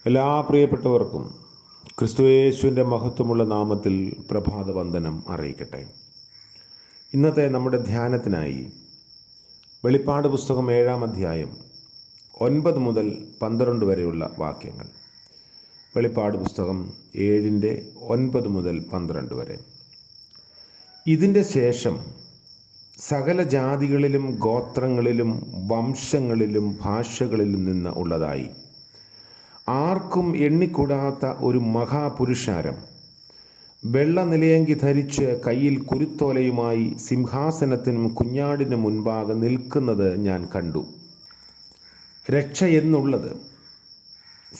എല്ലാ പ്രിയപ്പെട്ടവർക്കും ക്രിസ്തുയേശുവിൻ്റെ മഹത്വമുള്ള നാമത്തിൽ പ്രഭാത വന്ദനം അറിയിക്കട്ടെ. ഇന്നത്തെ നമ്മുടെ ധ്യാനത്തിനായി വെളിപ്പാട് പുസ്തകം 7-ാം അധ്യായം 9 മുതൽ 12 വരെയുള്ള വാക്യങ്ങൾ. വെളിപ്പാട് പുസ്തകം 7-9 മുതൽ 12 വരെ. ഇതിൻ്റെ ശേഷം സകല ജാതികളിലും ഗോത്രങ്ങളിലും വംശങ്ങളിലും ഭാഷകളിലും നിന്ന് ഉള്ളതായി ആർക്കും എണ്ണിക്കൂടാത്ത ഒരു മഹാപുരുഷാരം വെള്ള നിലയങ്കി ധരിച്ച് കയ്യിൽ കുരുത്തോലയുമായി സിംഹാസനത്തിനും കുഞ്ഞാടിനും മുൻപാകെ നിൽക്കുന്നത് ഞാൻ കണ്ടു. രക്ഷ എന്നുള്ളത്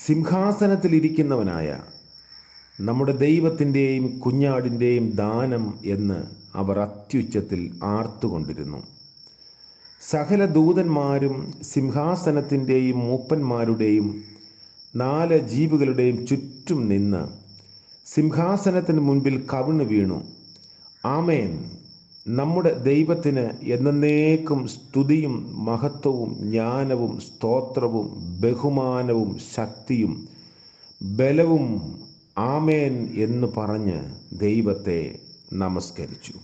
സിംഹാസനത്തിലിരിക്കുന്നവനായ നമ്മുടെ ദൈവത്തിൻ്റെയും കുഞ്ഞാടിൻ്റെയും ദാനം എന്ന് അവർ അത്യുച്ചത്തിൽ ആർത്തുകൊണ്ടിരുന്നു. സകല ദൂതന്മാരും സിംഹാസനത്തിൻ്റെയും മൂപ്പന്മാരുടെയും 4 ജീവികളുടെയും ചുറ്റും നിന്ന് സിംഹാസനത്തിന് മുൻപിൽ കവിണ് വീണു, ആമേൻ, നമ്മുടെ ദൈവത്തിന് എന്നേക്കും സ്തുതിയും മഹത്വവും ജ്ഞാനവും സ്തോത്രവും ബഹുമാനവും ശക്തിയും ബലവും ആമേൻ എന്ന് പറഞ്ഞ് ദൈവത്തെ നമസ്കരിച്ചു.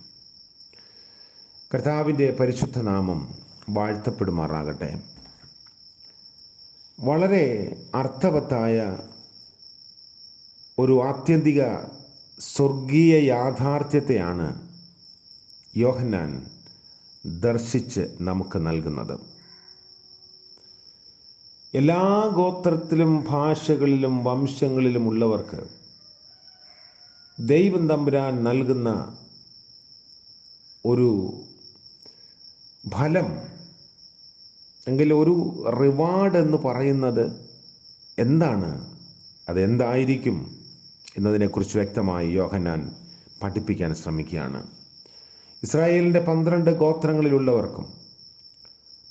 കർത്താവിൻ്റെ പരിശുദ്ധ നാമം വാഴ്ത്തപ്പെടുമാറാകട്ടെ. വളരെ അർത്ഥവത്തായ ഒരു ആത്യന്തിക സ്വർഗീയ യാഥാർത്ഥ്യത്തെയാണ് യോഹന്നാൻ ദർശിച്ച് നമുക്ക് നൽകുന്നത്. എല്ലാ ഗോത്രത്തിലും ഭാഷകളിലും വംശങ്ങളിലും ഉള്ളവർക്ക് ദൈവം തമ്പുരാൻ നൽകുന്ന ഒരു ഫലം എങ്കിൽ ഒരു റിവാർഡ് എന്ന് പറയുന്നത് എന്താണ്, അതെന്തായിരിക്കും എന്നതിനെക്കുറിച്ച് വ്യക്തമായി യോഹന്നാൻ പഠിപ്പിക്കാൻ ശ്രമിക്കുകയാണ്. ഇസ്രായേലിൻ്റെ 12 ഗോത്രങ്ങളിലുള്ളവർക്കും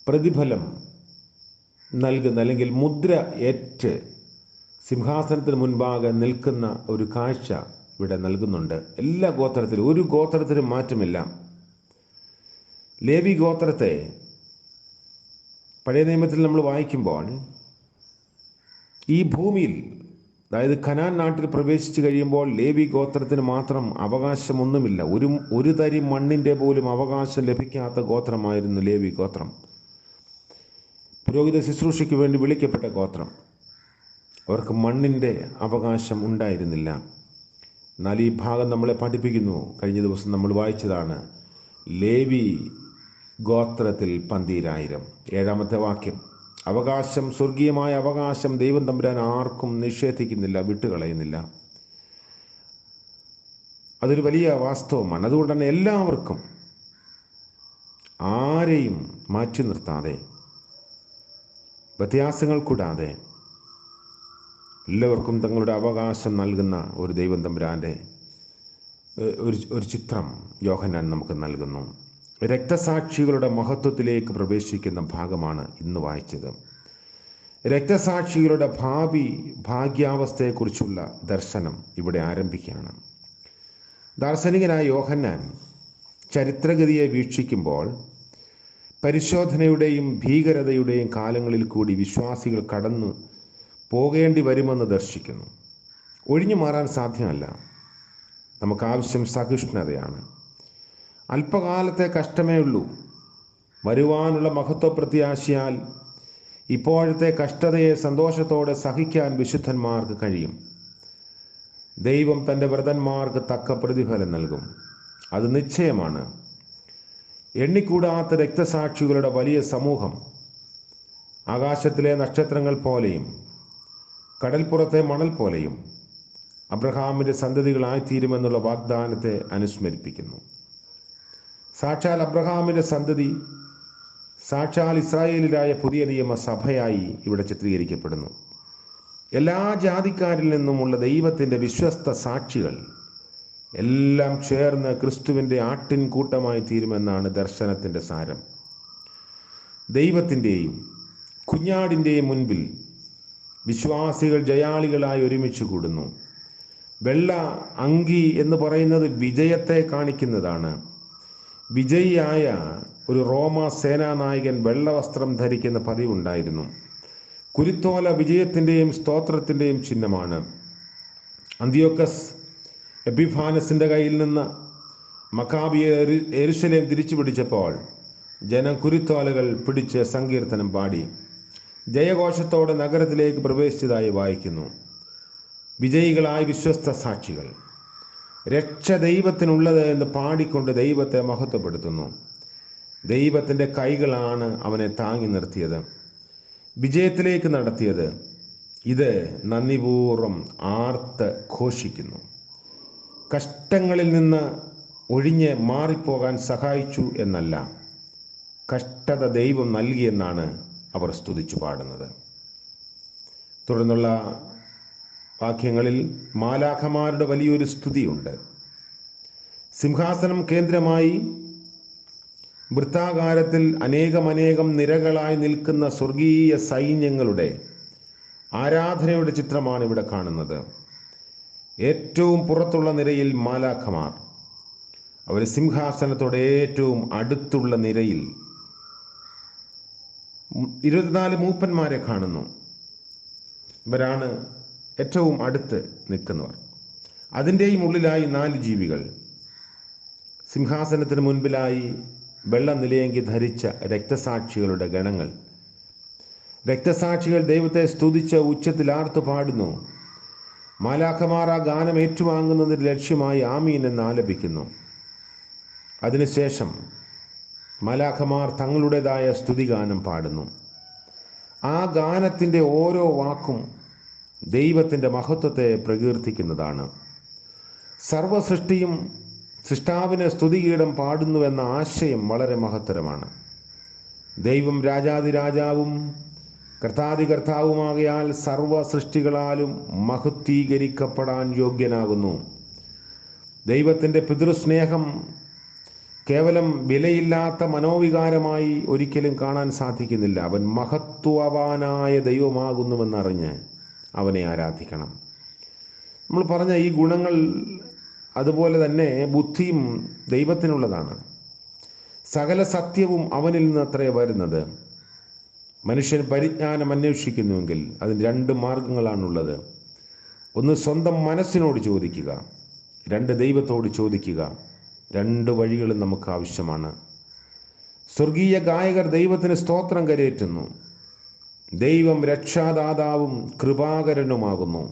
പ്രതിഫലം നൽകുന്ന അല്ലെങ്കിൽ മുദ്ര ഏറ്റ് സിംഹാസനത്തിന് മുൻപാകെ നിൽക്കുന്ന ഒരു കാഴ്ച ഇവിടെ നൽകുന്നുണ്ട്. എല്ലാ ഗോത്രത്തിലും, ഒരു ഗോത്രത്തിനും മാറ്റമില്ല. ലേവി ഗോത്രത്തെ പഴയ നിയമത്തിൽ നമ്മൾ വായിക്കുമ്പോൾ ഈ ഭൂമിയിൽ, അതായത് കനാൻ നാട്ടിൽ പ്രവേശിച്ചു കഴിയുമ്പോൾ ലേവി ഗോത്രത്തിന് മാത്രം അവകാശമൊന്നുമില്ല. ഒരു തരി മണ്ണിൻ്റെ പോലും അവകാശം ലഭിക്കാത്ത ഗോത്രമായിരുന്നു ലേവി ഗോത്രം. പുരോഹിത ശുശ്രൂഷയ്ക്ക് വേണ്ടി വിളിക്കപ്പെട്ട ഗോത്രം. അവർക്ക് മണ്ണിൻ്റെ അവകാശം ഉണ്ടായിരുന്നില്ല. എന്നാൽ ഈ ഭാഗം നമ്മളെ പഠിപ്പിക്കുന്നു. കഴിഞ്ഞ ദിവസം നമ്മൾ വായിച്ചതാണ്. ലേവി ഗോത്രത്തിൽ 12,000. 7-ാമത്തെ വാക്യം. അവകാശം, സ്വർഗീയമായ അവകാശം ദൈവം തമ്പുരാൻ ആർക്കും നിഷേധിക്കുന്നില്ല, വിട്ടുകളയുന്നില്ല. അതൊരു വലിയ വാസ്തവമാണ്. അതുകൊണ്ട് തന്നെ എല്ലാവർക്കും, ആരെയും മാറ്റി നിർത്താതെ, വ്യത്യാസങ്ങൾ കൂടാതെ എല്ലാവർക്കും തങ്ങളുടെ അവകാശം നൽകുന്ന ഒരു ദൈവം തമ്പുരാൻ്റെ ഒരു ചിത്രം യോഹന്നാൻ നമുക്ക് നൽകുന്നു. രക്തസാക്ഷികളുടെ മഹത്വത്തിലേക്ക് പ്രവേശിക്കുന്ന ഭാഗമാണ് ഇന്ന് വായിച്ചത്. രക്തസാക്ഷികളുടെ ഭാഗ്യാവസ്ഥയെക്കുറിച്ചുള്ള ദർശനം ഇവിടെ ആരംഭിക്കുകയാണ്. ദാർശനികനായ യോഹന്നാൻ ചരിത്രഗതിയെ വീക്ഷിക്കുമ്പോൾ പരിശോധനയുടെയും ഭീകരതയുടെയും കാലങ്ങളിൽ കൂടി വിശ്വാസികൾ കടന്നു പോകേണ്ടി വരുമെന്ന് ദർശിക്കുന്നു. ഒഴിഞ്ഞു മാറാൻ സാധ്യമല്ല. നമുക്കാവശ്യം സഹിഷ്ണുതയാണ്. അല്പകാലത്തെ കഷ്ടമേ ഉള്ളൂ. വരുവാനുള്ള മഹത്വപ്രത്യാശയാൽ ഇപ്പോഴത്തെ കഷ്ടതയെ സന്തോഷത്തോടെ സഹിക്കാൻ വിശുദ്ധന്മാർക്ക് കഴിയും. ദൈവം തൻ്റെ വ്രതന്മാർക്ക് തക്ക പ്രതിഫലം നൽകും. അത് നിശ്ചയമാണ്. എണ്ണിക്കൂടാത്ത രക്തസാക്ഷികളുടെ വലിയ സമൂഹം ആകാശത്തിലെ നക്ഷത്രങ്ങൾ പോലെയും കടൽപ്പുറത്തെ മണൽ പോലെയും അബ്രഹാമിൻ്റെ സന്തതികളായിത്തീരുമെന്നുള്ള വാഗ്ദാനത്തെ അനുസ്മരിപ്പിക്കുന്നു. സാക്ഷാൽ അബ്രഹാമിൻ്റെ സന്തതി, സാക്ഷാൽ ഇസ്രായേലിലായ പുതിയ നിയമ സഭയായി ഇവിടെ ചിത്രീകരിക്കപ്പെടുന്നു. എല്ലാ ജാതിക്കാരിൽ നിന്നുമുള്ള ദൈവത്തിൻ്റെ വിശ്വസ്ത സാക്ഷികൾ എല്ലാം ചേർന്ന് ക്രിസ്തുവിൻ്റെ ആട്ടിൻകൂട്ടമായി തീരുമെന്നാണ് ദർശനത്തിൻ്റെ സാരം. ദൈവത്തിൻ്റെയും കുഞ്ഞാടിൻ്റെയും മുൻപിൽ വിശ്വാസികൾ ജയാളികളായി ഒരുമിച്ച് കൂടുന്നു. വെള്ള അങ്കി എന്ന് പറയുന്നത് വിജയത്തെ കാണിക്കുന്നതാണ്. വിജയിയായ ഒരു റോമ സേനാനായകൻ വെള്ളവസ്ത്രം ധരിക്കുന്ന പതിവുണ്ടായിരുന്നു. കുരുത്തോല വിജയത്തിൻ്റെയും സ്തോത്രത്തിൻ്റെയും ചിഹ്നമാണ്. അന്തിയോക്കസ് എപ്പിഫാനസിൻ്റെ കയ്യിൽ നിന്ന് മക്കാബിയെ യെരുശലേം തിരിച്ചു പിടിച്ചപ്പോൾ ജനം കുരുത്തോലകൾ പിടിച്ച് സങ്കീർത്തനം പാടി ജയഘോഷത്തോടെ നഗരത്തിലേക്ക് പ്രവേശിച്ചതായി വായിക്കുന്നു. വിജയികളായ വിശ്വസ്ത സാക്ഷികൾ രക്ഷ ദൈവത്തിനുള്ളത് എന്ന് പാടിക്കൊണ്ട് ദൈവത്തെ മഹത്വപ്പെടുത്തുന്നു. ദൈവത്തിൻ്റെ കൈകളാണ് അവനെ താങ്ങി നിർത്തിയത്, വിജയത്തിലേക്ക് നടത്തിയത്. ഇത് നന്ദിപൂർവ്വം ആർത്ത് ഘോഷിക്കുന്നു. കഷ്ടങ്ങളിൽ നിന്ന് ഒഴിഞ്ഞ് മാറിപ്പോകാൻ സഹായിച്ചു എന്നല്ല, കഷ്ടത ദൈവം നൽകിയെന്നാണ് അവർ സ്തുതിച്ചു പാടുന്നത്. തുടർന്നുള്ള വാക്യങ്ങളിൽ മാലാഖമാരുടെ വലിയൊരു സ്തുതിയുണ്ട്. സിംഹാസനം കേന്ദ്രമായി വൃത്താകാരത്തിൽ അനേകം നിരകളായി നിൽക്കുന്ന സ്വർഗീയ സൈന്യങ്ങളുടെ ആരാധനയുടെ ചിത്രമാണ് ഇവിടെ കാണുന്നത്. ഏറ്റവും പുറത്തുള്ള നിരയിൽ മാലാഖമാർ, അവർ സിംഹാസനത്തോടെ ഏറ്റവും അടുത്തുള്ള നിരയിൽ 24 മൂപ്പന്മാരെ കാണുന്നു. ഇവരാണ് ഏറ്റവും അടുത്ത് നിൽക്കുന്നവർ. അതിൻ്റെയും ഉള്ളിലായി 4 ജീവികൾ. സിംഹാസനത്തിന് മുൻപിലായി വെള്ള നിലയങ്കി ധരിച്ച രക്തസാക്ഷികളുടെ ഗണങ്ങൾ. രക്തസാക്ഷികൾ ദൈവത്തെ സ്തുതിച്ച് ഉച്ചത്തിൽ ആർത്തു പാടുന്നു. മാലാഖമാർ ആ ഗാനം ഏറ്റുവാങ്ങുന്നതിന് ലക്ഷ്യമായി ആമീൻ എന്ന് ആലപിക്കുന്നു. അതിനുശേഷം മാലാഖമാർ തങ്ങളുടേതായ സ്തുതിഗാനം പാടുന്നു. ആ ഗാനത്തിൻ്റെ ഓരോ വാക്കും ദൈവത്തിൻ്റെ മഹത്വത്തെ പ്രകീർത്തിക്കുന്നതാണ്. സർവസൃഷ്ടിയും സൃഷ്ടാവിന് സ്തുതിഗീതം പാടുന്നുവെന്ന ആശയം വളരെ മഹത്തരമാണ്. ദൈവം രാജാതിരാജാവും കർത്താതികർത്താവുമാകയാൽ സർവ സൃഷ്ടികളാലും മഹത്വീകരിക്കപ്പെടാൻ യോഗ്യനാകുന്നു. ദൈവത്തിൻ്റെ പിതൃസ്നേഹം കേവലം വിലയില്ലാത്ത മനോവികാരമായി ഒരിക്കലും കാണാൻ സാധിക്കുന്നില്ല. അവൻ മഹത്വവാനായ ദൈവമാകുന്നുവെന്നറിഞ്ഞ് അവനെ ആരാധിക്കണം. നമ്മൾ പറഞ്ഞ ഈ ഗുണങ്ങൾ, അതുപോലെ തന്നെ ബുദ്ധിയും ദൈവത്തിനുള്ളതാണ്. സകല സത്യവും അവനിൽ നിന്ന് അത്രേ വരുന്നത്. മനുഷ്യൻ പരിജ്ഞാനം അന്വേഷിക്കുന്നുവെങ്കിൽ അതിന് 2 മാർഗങ്ങളാണുള്ളത്. ഒന്ന് സ്വന്തം മനസ്സിനോട് ചോദിക്കുക, 2 ദൈവത്തോട് ചോദിക്കുക. 2 വഴികളും നമുക്ക് ആവശ്യമാണ്. സ്വർഗീയ ഗായകർ ദൈവത്തിന് സ്തോത്രം കരേറ്റുന്നു. ദൈവം രക്ഷാദാതാവും കൃപാകരനുമാകുന്നു.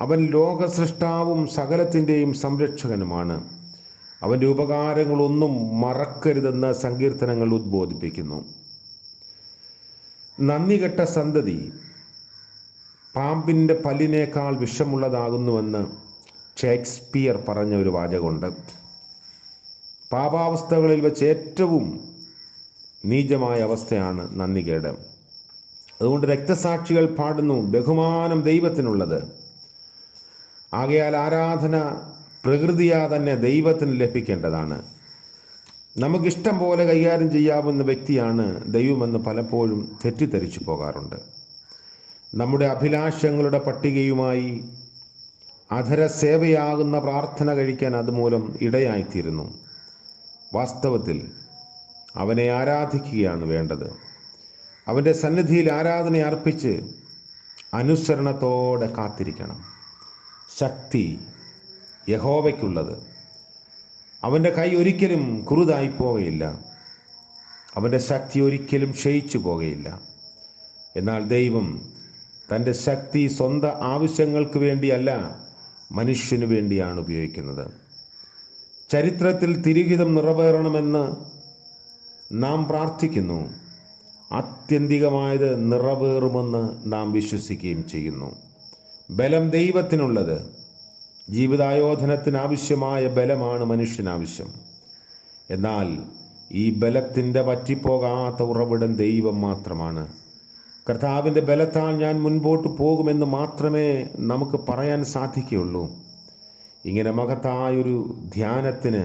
അവൻ ലോകസൃഷ്ടാവും സകലത്തിൻ്റെയും സംരക്ഷകനുമാണ്. അവൻ്റെ ഉപകാരങ്ങളൊന്നും മറക്കരുതെന്ന് സങ്കീർത്തനങ്ങൾ ഉദ്ബോധിപ്പിക്കുന്നു. നന്ദികെട്ട സന്തതി പാമ്പിൻ്റെ പല്ലിനേക്കാൾ വിഷമുള്ളതാകുന്നുവെന്ന് ഷേക്സ്പിയർ പറഞ്ഞ ഒരു വാചകമുണ്ട്. പാപാവസ്ഥകളിൽ വെച്ച് ഏറ്റവും നീചമായ അവസ്ഥയാണ് നന്ദികേട്. അതുകൊണ്ട് രക്തസാക്ഷികൾ പാടുന്നു, ബഹുമാനം ദൈവത്തിനുള്ളത്. ആകയാൽ ആരാധന പ്രകൃതിയാ തന്നെ ദൈവത്തിന് ലഭിക്കേണ്ടതാണ്. നമുക്കിഷ്ടം പോലെ കൈകാര്യം ചെയ്യാവുന്ന വ്യക്തിയാണ് ദൈവമെന്ന് പലപ്പോഴും തെറ്റിദ്ധരിച്ചു പോകാറുണ്ട്. നമ്മുടെ അഭിലാഷങ്ങളുടെ പട്ടികയുമായി അധര സേവയാകുന്ന പ്രാർത്ഥന കഴിക്കാൻ അതുമൂലം ഇടയായിത്തീരുന്നു. വാസ്തവത്തിൽ അവനെ ആരാധിക്കുകയാണ് വേണ്ടത്. അവൻ്റെ സന്നിധിയിൽ ആരാധന അർപ്പിച്ച് അനുസരണത്തോടെ കാത്തിരിക്കണം. ശക്തി യഹോവയ്ക്കുള്ളത്. അവൻ്റെ കൈ ഒരിക്കലും കുറുതായി പോവുകയില്ല. അവൻ്റെ ശക്തി ഒരിക്കലും ക്ഷയിച്ചു പോകുകയില്ല. എന്നാൽ ദൈവം തൻ്റെ ശക്തി സ്വന്തം ആവശ്യങ്ങൾക്ക് വേണ്ടിയല്ല, മനുഷ്യന് വേണ്ടിയാണ് ഉപയോഗിക്കുന്നത്. ചരിത്രത്തിൽ തിരുഹിതം നിറവേറണമെന്ന് നാം പ്രാർത്ഥിക്കുന്നു. ആത്യന്തികമായത് നിറവേറുമെന്ന് നാം വിശ്വസിക്കുകയും ചെയ്യുന്നു. ബലം ദൈവത്തിനുള്ളത്. ജീവിതായോധനത്തിന് ആവശ്യമായ ബലമാണ് മനുഷ്യനാവശ്യം. എന്നാൽ ഈ ബലത്തിൻ്റെ വറ്റിപ്പോകാത്ത ഉറവിടം ദൈവം മാത്രമാണ്. കർത്താവിൻ്റെ ബലത്താൽ ഞാൻ മുൻപോട്ട് പോകുമെന്ന് മാത്രമേ നമുക്ക് പറയാൻ സാധിക്കുകയുള്ളൂ. ഇങ്ങനെ മഹത്തായൊരു ധ്യാനത്തിന്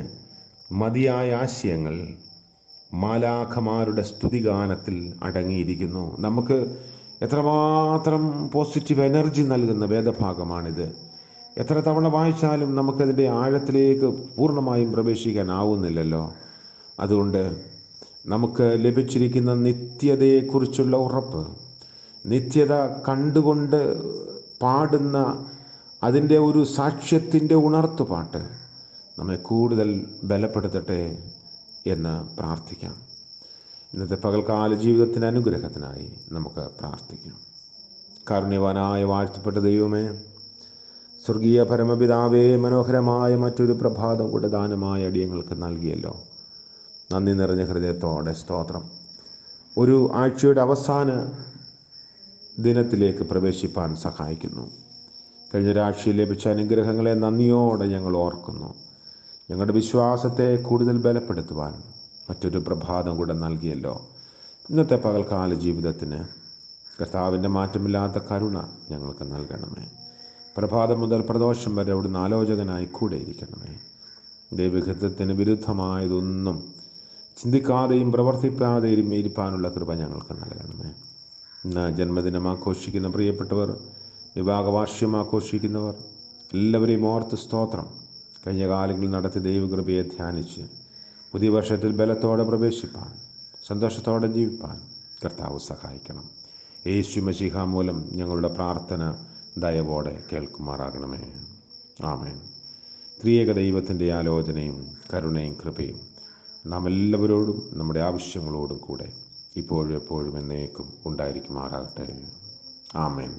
മതിയായ ആശയങ്ങൾ മാലാഖമാരുടെ സ്തുതിഗാനത്തിൽ അടങ്ങിയിരിക്കുന്നു. നമുക്ക് എത്രമാത്രം പോസിറ്റീവ് എനർജി നൽകുന്ന വേദഭാഗമാണിത്. എത്ര തവണ വായിച്ചാലും നമുക്കതിൻ്റെ ആഴത്തിലേക്ക് പൂർണ്ണമായും പ്രവേശിക്കാനാവുന്നില്ലല്ലോ. അതുകൊണ്ട് നമുക്ക് ലഭിച്ചിരിക്കുന്ന നിത്യതയെക്കുറിച്ചുള്ള ഉറപ്പ്, നിത്യത കണ്ടുകൊണ്ട് പാടുന്ന അതിൻ്റെ ഒരു സാക്ഷ്യത്തിൻ്റെ ഉണർത്തുപാട്ട് നമ്മെ കൂടുതൽ ബലപ്പെടുത്തട്ടെ എന്ന് പ്രാർത്ഥിക്കാം. ഇന്നത്തെ പകൽക്കാല ജീവിതത്തിൻ്റെ അനുഗ്രഹത്തിനായി നമുക്ക് പ്രാർത്ഥിക്കാം. കാരുണ്യവാനായ വാഴ്ത്തപ്പെട്ട ദൈവമേ, സ്വർഗീയ പരമപിതാവേ, മനോഹരമായ മറ്റൊരു പ്രഭാതം കൂടെ ദാനമായ അടിയങ്ങൾക്ക് നൽകിയല്ലോ. നന്ദി നിറഞ്ഞ ഹൃദയത്തോടെ സ്തോത്രം. ഒരു ആഴ്ചയുടെ അവസാന ദിനത്തിലേക്ക് പ്രവേശിപ്പാൻ സഹായിക്കുന്നു. കഴിഞ്ഞ ഒരാഴ്ചയിൽ ലഭിച്ച അനുഗ്രഹങ്ങളെ നന്ദിയോടെ ഞങ്ങൾ ഓർക്കുന്നു. ഞങ്ങളുടെ വിശ്വാസത്തെ കൂടുതൽ ബലപ്പെടുത്തുവാൻ മറ്റൊരു പ്രഭാതം കൂടെ നൽകിയല്ലോ. ഇന്നത്തെ പകൽക്കാല ജീവിതത്തിന് കർത്താവിൻ്റെ മാറ്റമില്ലാത്ത കരുണ ഞങ്ങൾക്ക് നൽകണമേ. പ്രഭാതം മുതൽ പ്രദോഷം വരെ അവിടുന്ന് ആലോചകനായി കൂടെ ഇരിക്കണമേ. ദൈവഹിതത്തിന് വിരുദ്ധമായതൊന്നും ചിന്തിക്കാതെയും പ്രവർത്തിക്കാതെയും ഇരിപ്പാനുള്ള കൃപ ഞങ്ങൾക്ക് നൽകണമേ. ഇന്ന് ജന്മദിനം ആഘോഷിക്കുന്ന പ്രിയപ്പെട്ടവർ, വിവാഹവാർഷികം ആഘോഷിക്കുന്നവർ എല്ലാവരെയും ഓർത്ത് സ്തോത്രം. കഴിഞ്ഞ കാലങ്ങളിൽ നടത്തിയ ദൈവകൃപയെ ധ്യാനിച്ച് പുതിയ വർഷത്തിൽ ബലത്തോടെ പ്രവേശിപ്പാൻ, സന്തോഷത്തോടെ ജീവിപ്പാൻ കർത്താവ് സഹായിക്കണം. യേശു മശീഹ മൂലം ഞങ്ങളുടെ പ്രാർത്ഥന ദയവോടെ കേൾക്കുമാറാകണമേ. ആമേൻ. ത്രിയേക ദൈവത്തിൻ്റെ ആലോചനയും കരുണയും കൃപയും നാം എല്ലാവരോടും നമ്മുടെ ആവശ്യങ്ങളോടും കൂടെ ഇപ്പോഴും എപ്പോഴും എന്നേക്കും ഉണ്ടായിരിക്കുമാറാകട്ടെ. ആമേൻ.